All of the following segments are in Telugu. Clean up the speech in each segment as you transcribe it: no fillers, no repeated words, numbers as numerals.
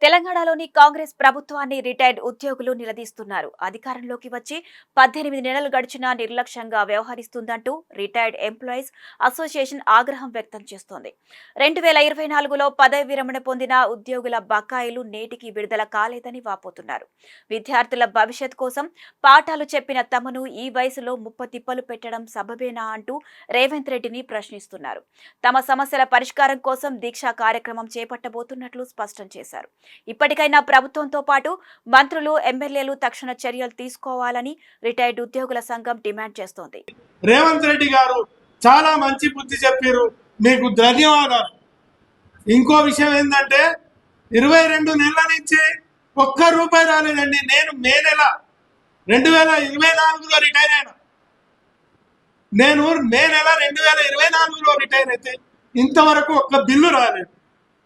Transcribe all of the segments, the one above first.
తెలంగాణలోని కాంగ్రెస్ ప్రభుత్వాన్ని రిటైర్డ్ ఉద్యోగులు నిలదీస్తున్నారు. అధికారంలోకి వచ్చి 18 నెలలు గడిచినా నిర్లక్ష్యంగా వ్యవహరిస్తుందంటూ రిటైర్డ్ ఎంప్లాయీస్ అసోసియేషన్ ఆగ్రహం వ్యక్తం చేస్తోంది. 2024లో పదవి విరమణ పొందిన ఉద్యోగుల బకాయిలు నేటికి విడుదల కాలేదని వాపోతున్నారు. విద్యార్థుల భవిష్యత్ కోసం పాఠాలు చెప్పిన తమను ఈ వయసులో ముప్పతిప్పలు పెట్టడం సబబేనా అంటూ రేవంత్ రెడ్డిని ప్రశ్నిస్తున్నారు. తమ సమస్యల పరిష్కారం కోసం దీక్షా కార్యక్రమం చేపట్టబోతున్నట్లు స్పష్టం చేశారు. ఇప్పటికైనా ప్రభుత్వంతో పాటు మంత్రులు, ఎమ్మెల్యేలు తక్షణ చర్యలు తీసుకోవాలని రిటైర్డ్ ఉద్యోగుల సంఘం డిమాండ్ చేస్తోంది. రేవంత్ రెడ్డి గారు చాలా మంచి బుద్ధి చెప్పారు, మీకు ధన్యవాదాలు. ఇంకో విషయం ఏంటంటే 22 నెలల నుంచి ఒక్క రూపాయి రాలేదండి. నేను మే నెల 2024లో రిటైర్ అయినా. నేను మే నెల 2024లో రిటైర్ అయితే ఇంతవరకు ఒక్క బిల్లు రాలేదు.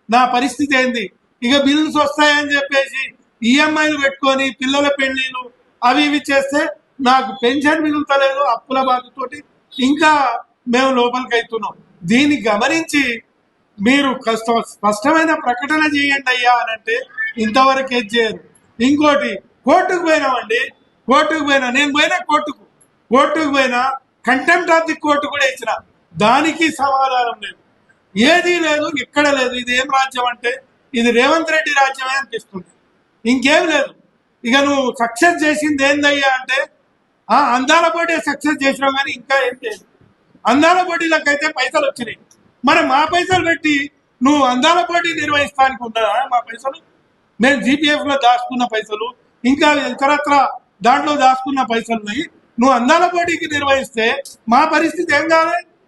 నా పరిస్థితి ఏంది? ఇక బిల్లుస్ వస్తాయని చెప్పేసి ఈఎంఐలు పెట్టుకొని పిల్లల పెళ్లిలు అవి ఇవి చేస్తే నాకు పెన్షన్ మిగులుతలేదు. అప్పుల బాధతోటి ఇంకా మేము లోపలికి అవుతున్నాం. దీన్ని గమనించి మీరు స్పష్టమైన ప్రకటన చేయండి అయ్యా అని అంటే ఇంతవరకు ఏం చేయరు. ఇంకోటి, కోర్టుకు పోయినామండి. నేను పోయినా కోర్టుకు పోయినా కంటెంప్ట్ ఆఫ్ ది కోర్టు కూడా ఇచ్చిన. దానికి సమాధానం లేదు, ఏదీ లేదు, ఎక్కడ లేదు. ఇది ఏం రాజ్యం అంటే ఇది రేవంత్ రెడ్డి రాజ్యమే అనిపిస్తుంది, ఇంకేం లేదు. ఇక నువ్వు సక్సెస్ చేసింది ఏందయ్యా అంటే అందాల పోటీ సక్సెస్ చేసినావు, కానీ ఇంకా ఏం లేదు. అందాల పోటీలకైతే పైసలు వచ్చినాయి, మరి మా పైసలు పెట్టి నువ్వు అందాల పోటీ నిర్వహిస్తానికి ఉంటుందా? మా పైసలు మేము జీపీఎఫ్లో దాచుకున్న పైసలు, ఇంకా ఇతరత్ర దాంట్లో దాచుకున్న పైసలున్నాయి. నువ్వు అందాల పోటీకి నిర్వహిస్తే మా పరిస్థితి ఏం కావాలి?